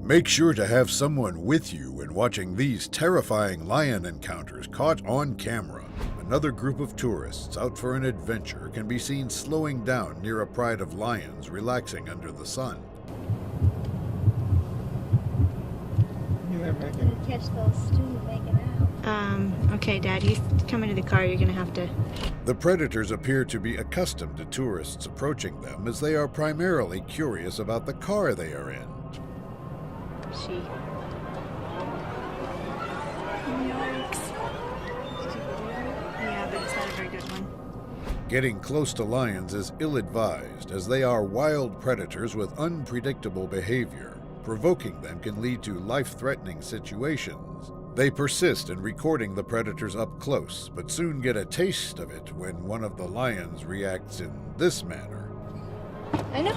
Make sure to have someone with you when watching these terrifying lion encounters caught on camera. Another group of tourists out for an adventure can be seen slowing down near a pride of lions relaxing under the sun. Gonna catch those two making out. Okay, Dad, you come into the car, you're gonna have to... The predators appear to be accustomed to tourists approaching them, as they are primarily curious about the car they are in. She... Yikes. Yeah, but it's not a very good one. Getting close to lions is ill-advised, as they are wild predators with unpredictable behavior. Provoking them can lead to life-threatening situations. They persist in recording the predators up close, but soon get a taste of it when one of the lions reacts in this manner. I know.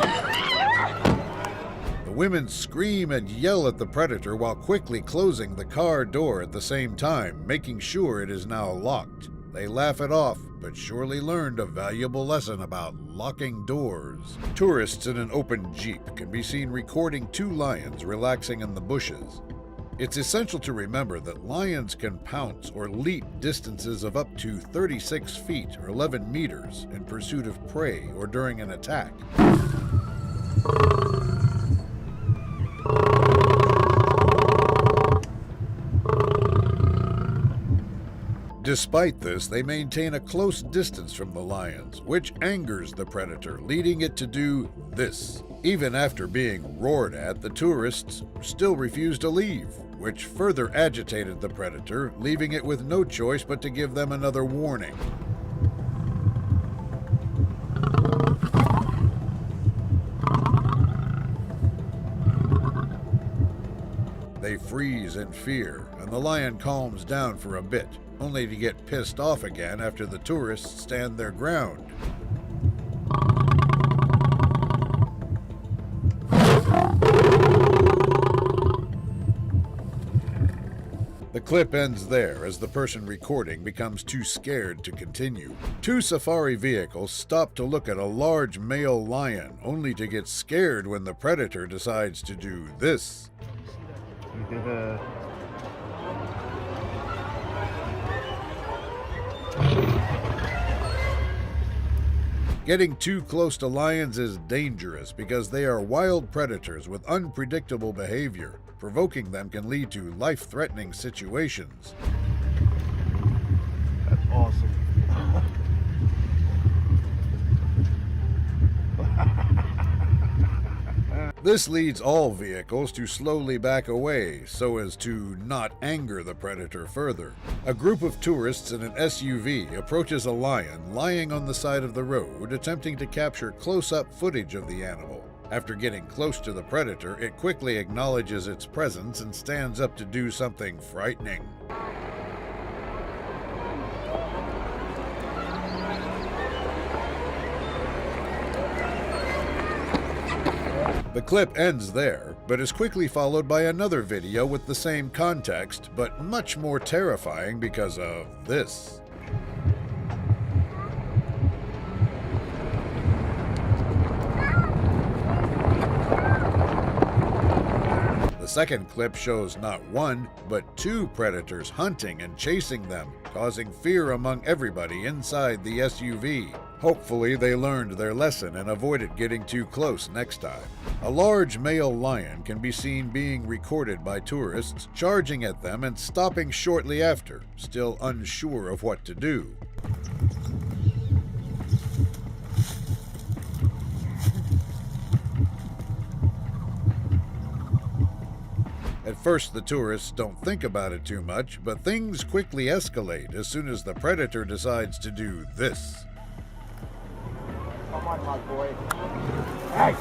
The women scream and yell at the predator while quickly closing the car door at the same time, making sure it is now locked. They laugh it off, but surely learned a valuable lesson about locking doors. Tourists in an open Jeep can be seen recording two lions relaxing in the bushes. It's essential to remember that lions can pounce or leap distances of up to 36 feet or 11 meters in pursuit of prey or during an attack. Despite this, they maintain a close distance from the lions, which angers the predator, leading it to do this. Even after being roared at, the tourists still refuse to leave, which further agitated the predator, leaving it with no choice but to give them another warning. They freeze in fear, and the lion calms down for a bit, only to get pissed off again after the tourists stand their ground. The clip ends there as the person recording becomes too scared to continue. Two safari vehicles stop to look at a large male lion, only to get scared when the predator decides to do this. Getting too close to lions is dangerous because they are wild predators with unpredictable behavior. Provoking them can lead to life-threatening situations. That's awesome. This leads all vehicles to slowly back away so as to not anger the predator further. A group of tourists in an SUV approaches a lion lying on the side of the road, attempting to capture close-up footage of the animal. After getting close to the predator, it quickly acknowledges its presence and stands up to do something frightening. The clip ends there, but is quickly followed by another video with the same context, but much more terrifying because of this. The second clip shows not one, but two predators hunting and chasing them, causing fear among everybody inside the SUV. Hopefully they learned their lesson and avoided getting too close next time. A large male lion can be seen being recorded by tourists, charging at them and stopping shortly after, still unsure of what to do. At first, the tourists don't think about it too much, but things quickly escalate as soon as the predator decides to do this. Come on, my boy. Hey!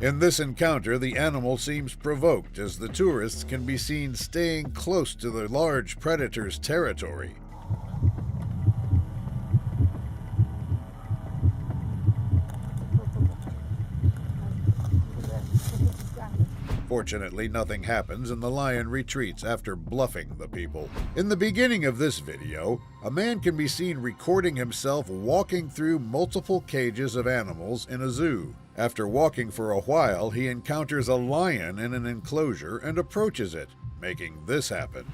In this encounter, the animal seems provoked as the tourists can be seen staying close to the large predator's territory. Fortunately, nothing happens and the lion retreats after bluffing the people. In the beginning of this video, a man can be seen recording himself walking through multiple cages of animals in a zoo. After walking for a while, he encounters a lion in an enclosure and approaches it, making this happen.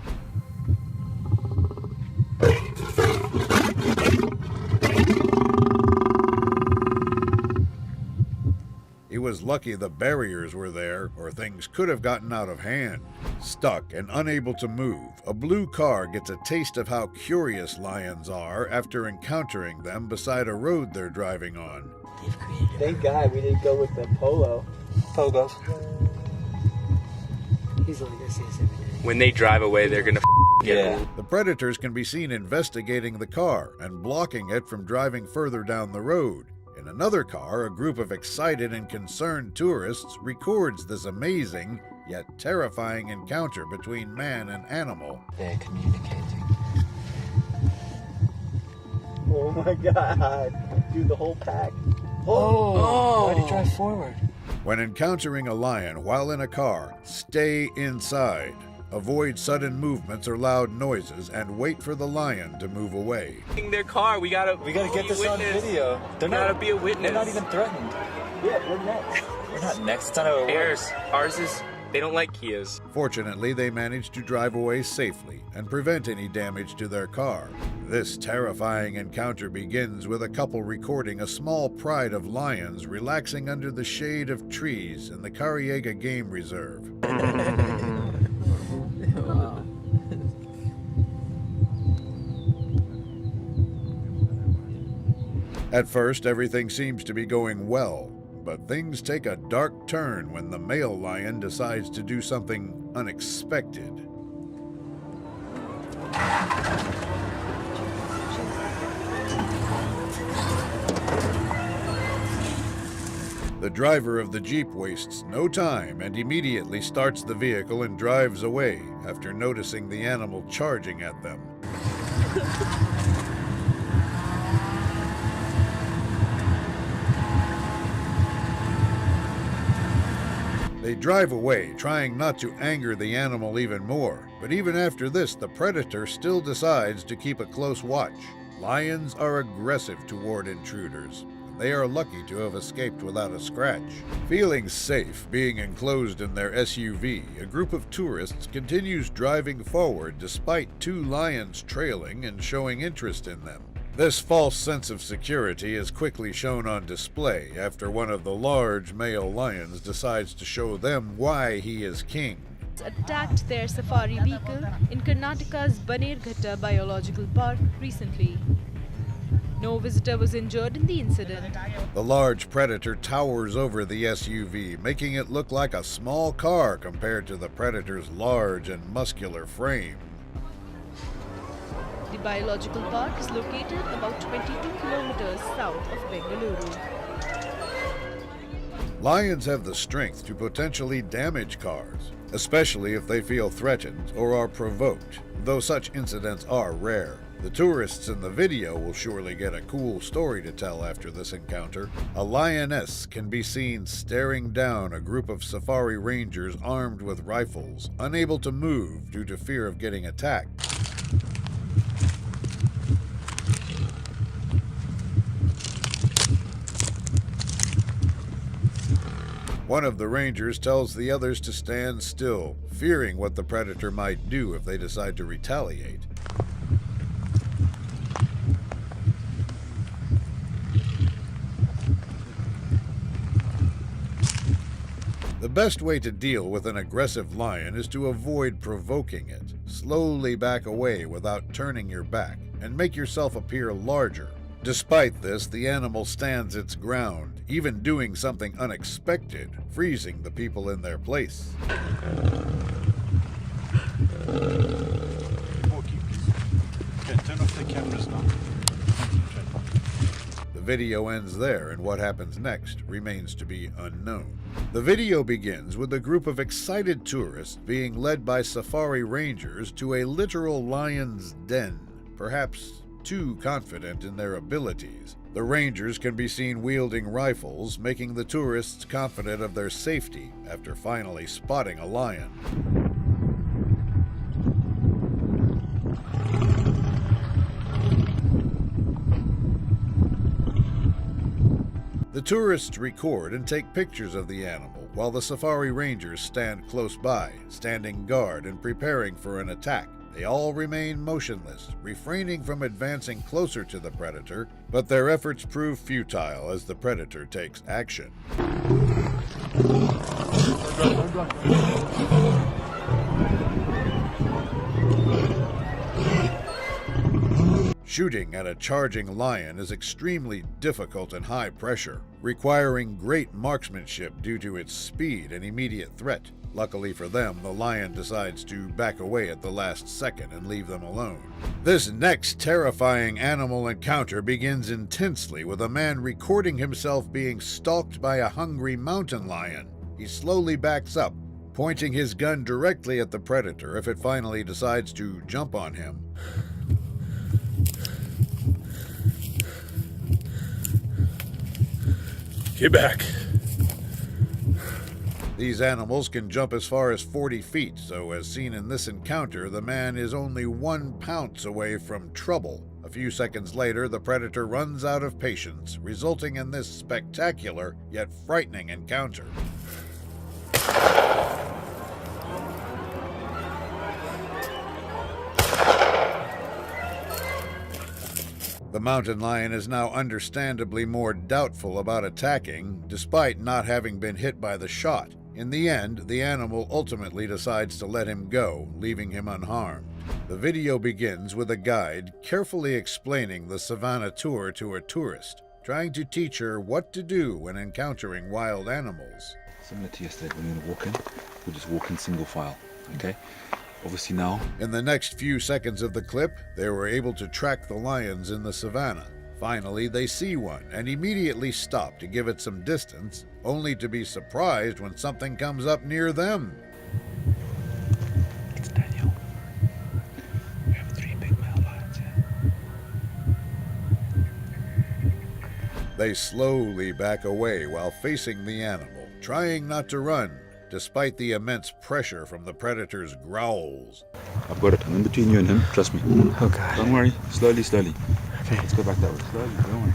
He was lucky the barriers were there, or things could have gotten out of hand. Stuck and unable to move, a blue car gets a taste of how curious lions are after encountering them beside a road they're driving on. Thank God we didn't go with the polo. Pogos. He's only gonna see us every day. When they drive away, they're gonna get it. The predators can be seen investigating the car and blocking it from driving further down the road. In another car, a group of excited and concerned tourists records this amazing yet terrifying encounter between man and animal. They're communicating. Oh my God. Dude, the whole pack. Oh! Why'd he drive forward? When encountering a lion while in a car, stay inside. Avoid sudden movements or loud noises and wait for the lion to move away. Their car, we gotta get this on video. They're gotta be a witness. They're not even threatened. Yeah, we're next. We're not next. It's not our Ours is. They don't like Kias. Fortunately, they managed to drive away safely and prevent any damage to their car. This terrifying encounter begins with a couple recording a small pride of lions relaxing under the shade of trees in the Cariega Game Reserve. At first, everything seems to be going well, but things take a dark turn when the male lion decides to do something unexpected. The driver of the Jeep wastes no time and immediately starts the vehicle and drives away after noticing the animal charging at them. They drive away, trying not to anger the animal even more, but even after this, the predator still decides to keep a close watch. Lions are aggressive toward intruders. They are lucky to have escaped without a scratch. Feeling safe being enclosed in their SUV, a group of tourists continues driving forward despite two lions trailing and showing interest in them. This false sense of security is quickly shown on display after one of the large male lions decides to show them why he is king. Attacked their safari vehicle in Karnataka's Banerghatta Biological Park recently. No visitor was injured in the incident. The large predator towers over the SUV, making it look like a small car compared to the predator's large and muscular frame. The biological park is located about 22 kilometers south of Bengaluru. Lions have the strength to potentially damage cars, especially if they feel threatened or are provoked, though such incidents are rare. The tourists in the video will surely get a cool story to tell after this encounter. A lioness can be seen staring down a group of safari rangers armed with rifles, unable to move due to fear of getting attacked. One of the rangers tells the others to stand still, fearing what the predator might do if they decide to retaliate. The best way to deal with an aggressive lion is to avoid provoking it. Slowly back away without turning your back, and make yourself appear larger. Despite this, the animal stands its ground, even doing something unexpected, freezing the people in their place. Turn off the cameras now. The video ends there, and what happens next remains to be unknown. The video begins with a group of excited tourists being led by safari rangers to a literal lion's den, perhaps too confident in their abilities. The rangers can be seen wielding rifles, making the tourists confident of their safety after finally spotting a lion. The tourists record and take pictures of the animal, while the safari rangers stand close by, standing guard and preparing for an attack. They all remain motionless, refraining from advancing closer to the predator, but their efforts prove futile as the predator takes action. Shooting at a charging lion is extremely difficult and high pressure, requiring great marksmanship due to its speed and immediate threat. Luckily for them, the lion decides to back away at the last second and leave them alone. This next terrifying animal encounter begins intensely with a man recording himself being stalked by a hungry mountain lion. He slowly backs up, pointing his gun directly at the predator if it finally decides to jump on him. Get back. These animals can jump as far as 40 feet, so as seen in this encounter, the man is only 1 pounce away from trouble. A few seconds later, the predator runs out of patience, resulting in this spectacular yet frightening encounter. The mountain lion is now understandably more doubtful about attacking, despite not having been hit by the shot. In the end, the animal ultimately decides to let him go, leaving him unharmed. The video begins with a guide carefully explaining the savannah tour to a tourist, trying to teach her what to do when encountering wild animals. Similar to yesterday, when we walk in, we just walk in single file, okay? Obviously now. In the next few seconds of the clip, they were able to track the lions in the savannah. Finally, they see one and immediately stop to give it some distance, only to be surprised when something comes up near them. It's Daniel. We have 3 big male lions here. They slowly back away while facing the animal, trying not to run, despite the immense pressure from the predator's growls. I've got it. I'm in between you and him. Trust me. Oh, God. Don't worry. Slowly, slowly. Okay. Let's go back that way. Slowly. Don't worry.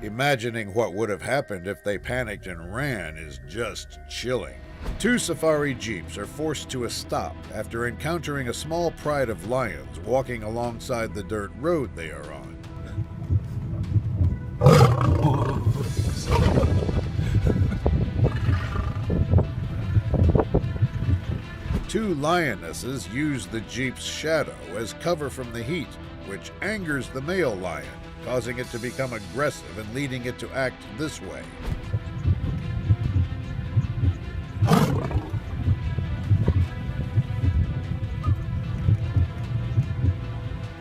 Imagining what would have happened if they panicked and ran is just chilling. 2 safari jeeps are forced to a stop after encountering a small pride of lions walking alongside the dirt road they are on. Two lionesses use the jeep's shadow as cover from the heat, which angers the male lion, causing it to become aggressive and leading it to act this way.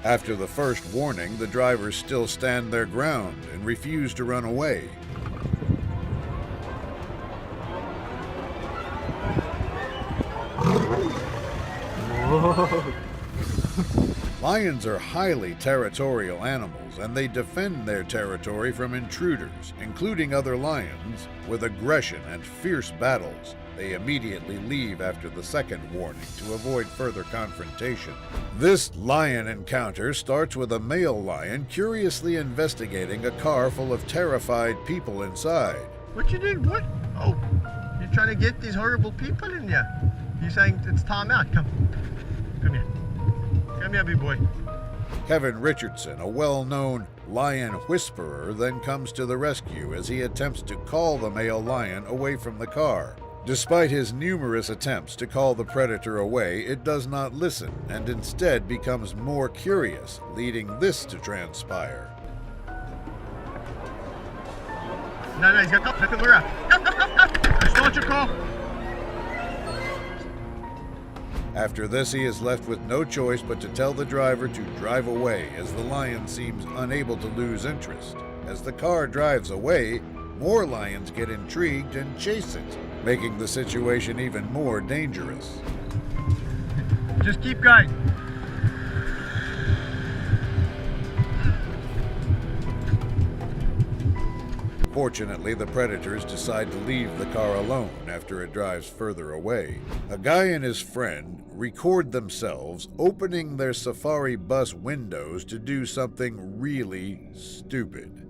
After the first warning, the drivers still stand their ground and refuse to run away. Lions are highly territorial animals, and they defend their territory from intruders, including other lions, with aggression and fierce battles. They immediately leave after the second warning to avoid further confrontation. This lion encounter starts with a male lion curiously investigating a car full of terrified people inside. What you did? What? Oh, you're trying to get these horrible people in there. You're saying it's time out. Come here. Come here, big boy. Kevin Richardson, a well-known lion whisperer, then comes to the rescue as he attempts to call the male lion away from the car. Despite his numerous attempts to call the predator away, it does not listen and instead becomes more curious, leading this to transpire. No, he's got to go. Look around. Go. Start your car. After this, he is left with no choice but to tell the driver to drive away, as the lion seems unable to lose interest. As the car drives away, more lions get intrigued and chase it, making the situation even more dangerous. Just keep going. Fortunately, the predators decide to leave the car alone after it drives further away. A guy and his friend record themselves opening their safari bus windows to do something really stupid.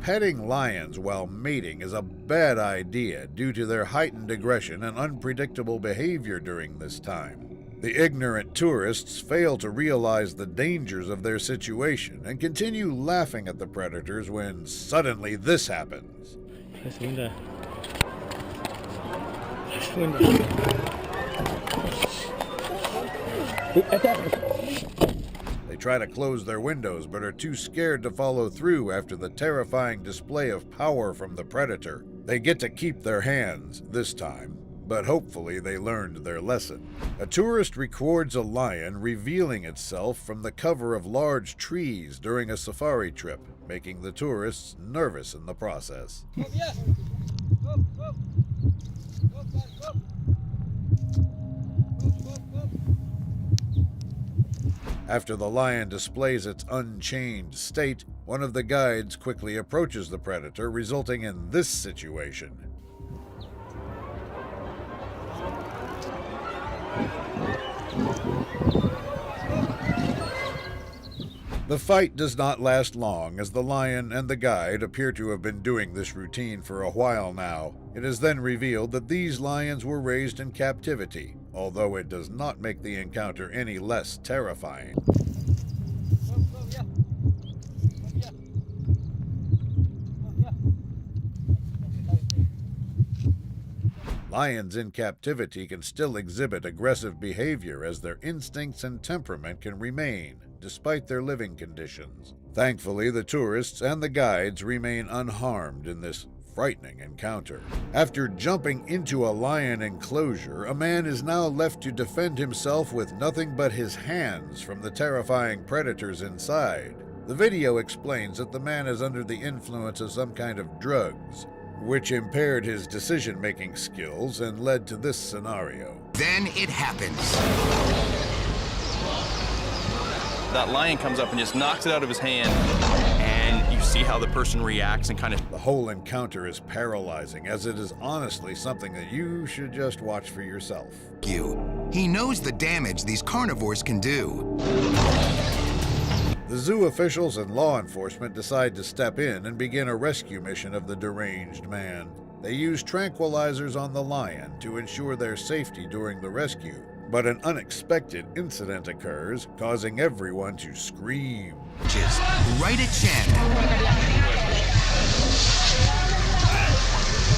Petting lions while mating is a bad idea due to their heightened aggression and unpredictable behavior during this time. The ignorant tourists fail to realize the dangers of their situation and continue laughing at the predators when suddenly this happens. They try to close their windows but are too scared to follow through after the terrifying display of power from the predator. They get to keep their hands this time, but hopefully they learned their lesson. A tourist records a lion revealing itself from the cover of large trees during a safari trip, making the tourists nervous in the process. After the lion displays its unchained state, one of the guides quickly approaches the predator, resulting in this situation. The fight does not last long, as the lion and the guide appear to have been doing this routine for a while now. It is then revealed that these lions were raised in captivity, although it does not make the encounter any less terrifying. Lions in captivity can still exhibit aggressive behavior, as their instincts and temperament can remain, despite their living conditions. Thankfully, the tourists and the guides remain unharmed in this frightening encounter. After jumping into a lion enclosure, a man is now left to defend himself with nothing but his hands from the terrifying predators inside. The video explains that the man is under the influence of some kind of drugs, which impaired his decision-making skills and led to this scenario. Then it happens. That lion comes up and just knocks it out of his hand, and you see how the person reacts and kind of... The whole encounter is paralyzing, as it is honestly something that you should just watch for yourself. He knows the damage these carnivores can do. The zoo officials and law enforcement decide to step in and begin a rescue mission of the deranged man. They use tranquilizers on the lion to ensure their safety during the rescue, but an unexpected incident occurs, causing everyone to scream. Just right at Chen.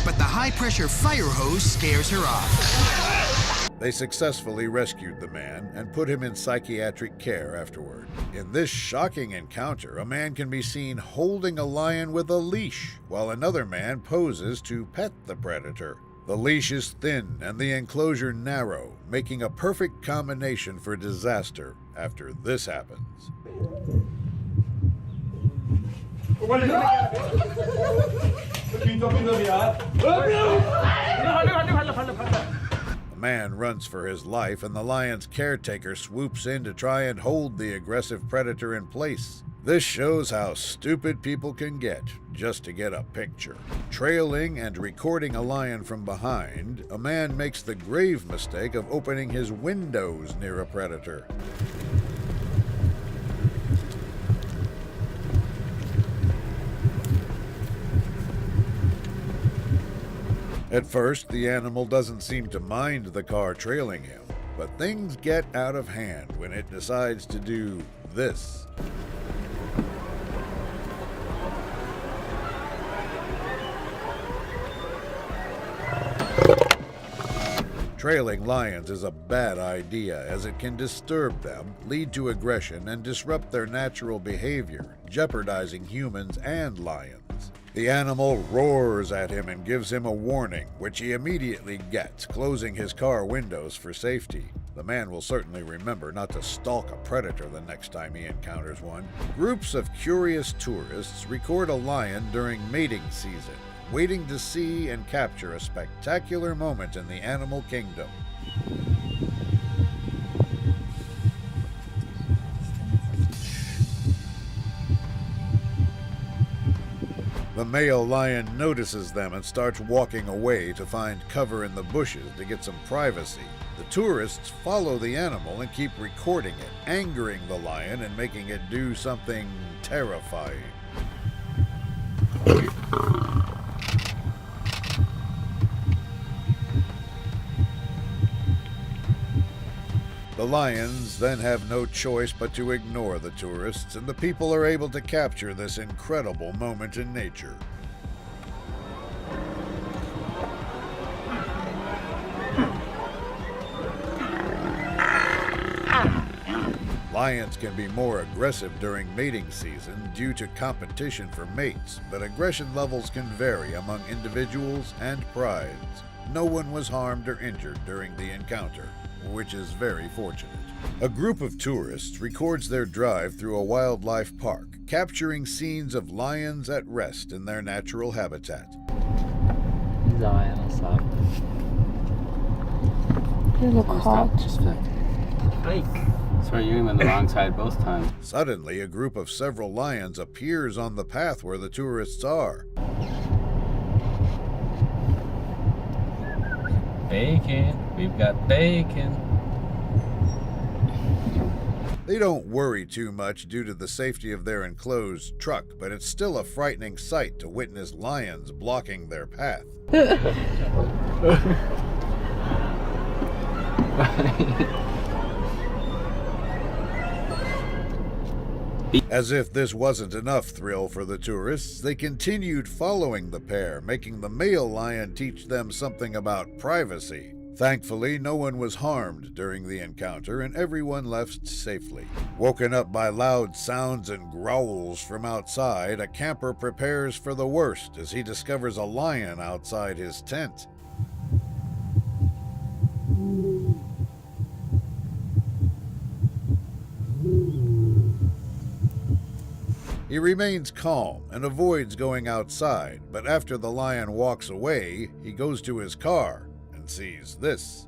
But the high-pressure fire hose scares her off. They successfully rescued the man and put him in psychiatric care afterward. In this shocking encounter, a man can be seen holding a lion with a leash, while another man poses to pet the predator. The leash is thin and the enclosure narrow, making a perfect combination for disaster after this happens. The man runs for his life, and the lion's caretaker swoops in to try and hold the aggressive predator in place. This shows how stupid people can get just to get a picture. Trailing and recording a lion from behind, a man makes the grave mistake of opening his windows near a predator. At first, the animal doesn't seem to mind the car trailing him, but things get out of hand when it decides to do this. Trailing lions is a bad idea, as it can disturb them, lead to aggression, and disrupt their natural behavior, jeopardizing humans and lions. The animal roars at him and gives him a warning, which he immediately gets, closing his car windows for safety. The man will certainly remember not to stalk a predator the next time he encounters one. Groups of curious tourists record a lion during mating season, waiting to see and capture a spectacular moment in the animal kingdom. The male lion notices them and starts walking away to find cover in the bushes to get some privacy. The tourists follow the animal and keep recording it, angering the lion and making it do something terrifying. The lions then have no choice but to ignore the tourists, and the people are able to capture this incredible moment in nature. Lions can be more aggressive during mating season due to competition for mates, but aggression levels can vary among individuals and prides. No one was harmed or injured during the encounter, which is very fortunate. A group of tourists records their drive through a wildlife park, capturing scenes of lions at rest in their natural habitat. You look hot. Sorry, you went the wrong side both times. Suddenly, a group of several lions appears on the path where the tourists are. Bacon. We've got bacon. They don't worry too much due to the safety of their enclosed truck, but it's still a frightening sight to witness lions blocking their path. As if this wasn't enough thrill for the tourists, they continued following the pair, making the male lion teach them something about privacy. Thankfully, no one was harmed during the encounter and everyone left safely. Woken up by loud sounds and growls from outside, a camper prepares for the worst as he discovers a lion outside his tent. He remains calm and avoids going outside, but after the lion walks away, he goes to his car and sees this.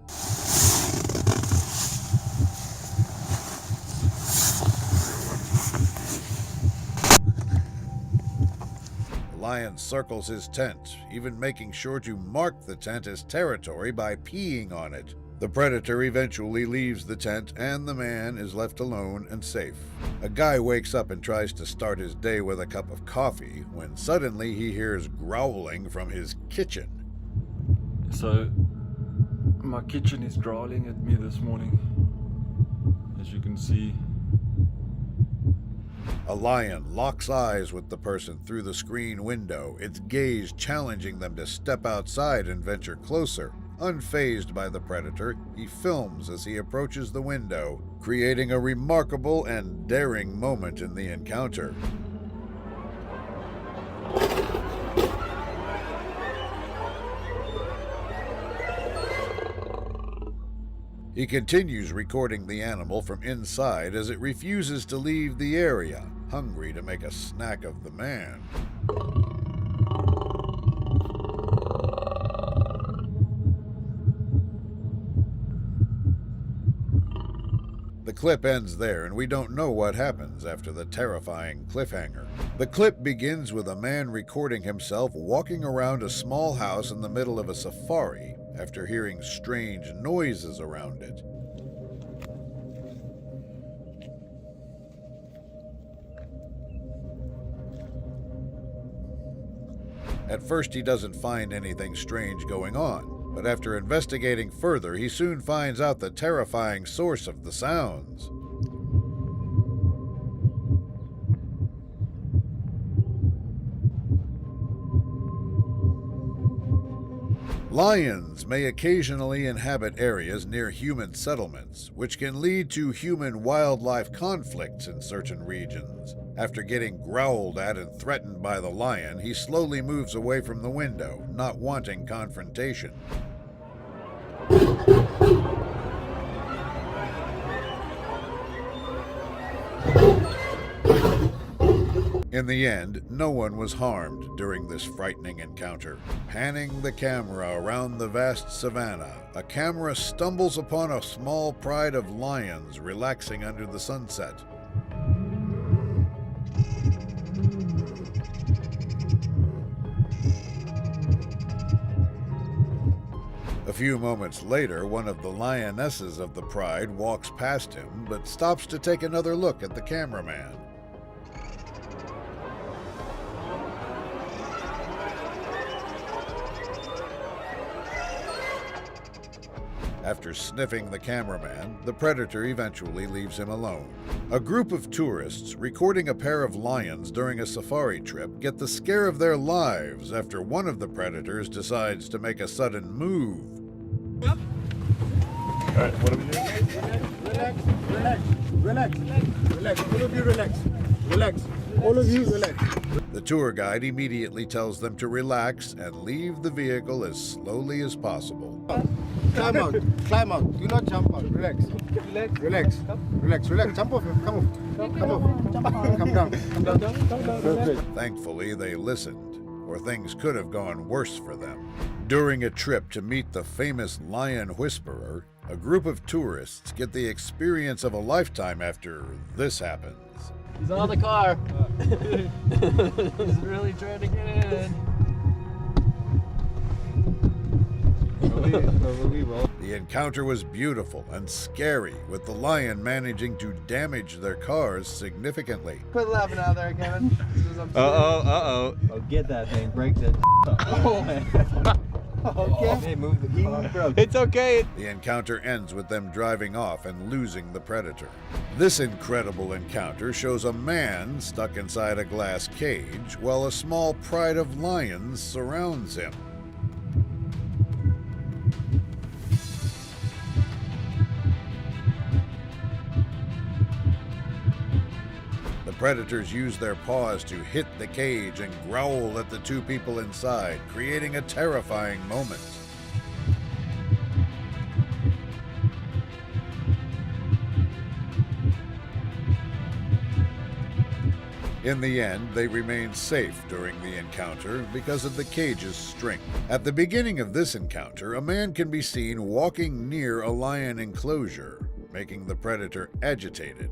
The lion circles his tent, even making sure to mark the tent as territory by peeing on it. The predator eventually leaves the tent and the man is left alone and safe. A guy wakes up and tries to start his day with a cup of coffee when suddenly he hears growling from his kitchen. So, my kitchen is growling at me this morning, as you can see. A lion locks eyes with the person through the screen window, its gaze challenging them to step outside and venture closer. Unfazed by the predator, he films as he approaches the window, creating a remarkable and daring moment in the encounter. He continues recording the animal from inside as it refuses to leave the area, hungry to make a snack of the man. The clip ends there, and we don't know what happens after the terrifying cliffhanger. The clip begins with a man recording himself walking around a small house in the middle of a safari after hearing strange noises around it. At first, he doesn't find anything strange going on. But after investigating further, he soon finds out the terrifying source of the sounds. Lions may occasionally inhabit areas near human settlements, which can lead to human-wildlife conflicts in certain regions. After getting growled at and threatened by the lion, he slowly moves away from the window, not wanting confrontation. In the end, no one was harmed during this frightening encounter. Panning the camera around the vast savanna, a camera stumbles upon a small pride of lions relaxing under the sunset. A few moments later, one of the lionesses of the pride walks past him, but stops to take another look at the cameraman. After sniffing the cameraman, the predator eventually leaves him alone. A group of tourists recording a pair of lions during a safari trip get the scare of their lives after one of the predators decides to make a sudden move. Alright, what are we doing? Relax, relax, relax, relax. All of you relax. Relax. All of you relax. The tour guide immediately tells them to relax and leave the vehicle as slowly as possible. Climb out, climb out. Do not jump out. Relax. Relax. Relax, relax. Jump off. Come off. Come off. Come down. Come down. Perfect. Thankfully, they listened, or things could have gone worse for them. During a trip to meet the famous lion whisperer, a group of tourists get the experience of a lifetime after this happens. He's on the car. He's really trying to get in. The encounter was beautiful and scary, with the lion managing to damage their cars significantly. Quit laughing out there, Kevin. Uh-oh. Oh, get that thing. Break that. Okay. Hey, move the car. It's okay. The encounter ends with them driving off and losing the predator. This incredible encounter shows a man stuck inside a glass cage while a small pride of lions surrounds him. The predators use their paws to hit the cage and growl at the two people inside, creating a terrifying moment. In the end, they remained safe during the encounter because of the cage's strength. At the beginning of this encounter, a man can be seen walking near a lion enclosure, making the predator agitated.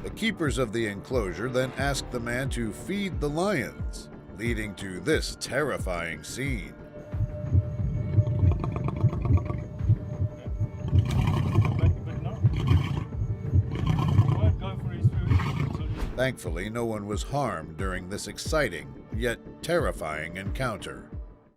The keepers of the enclosure then ask the man to feed the lions, leading to this terrifying scene. Thankfully, no one was harmed during this exciting yet terrifying encounter.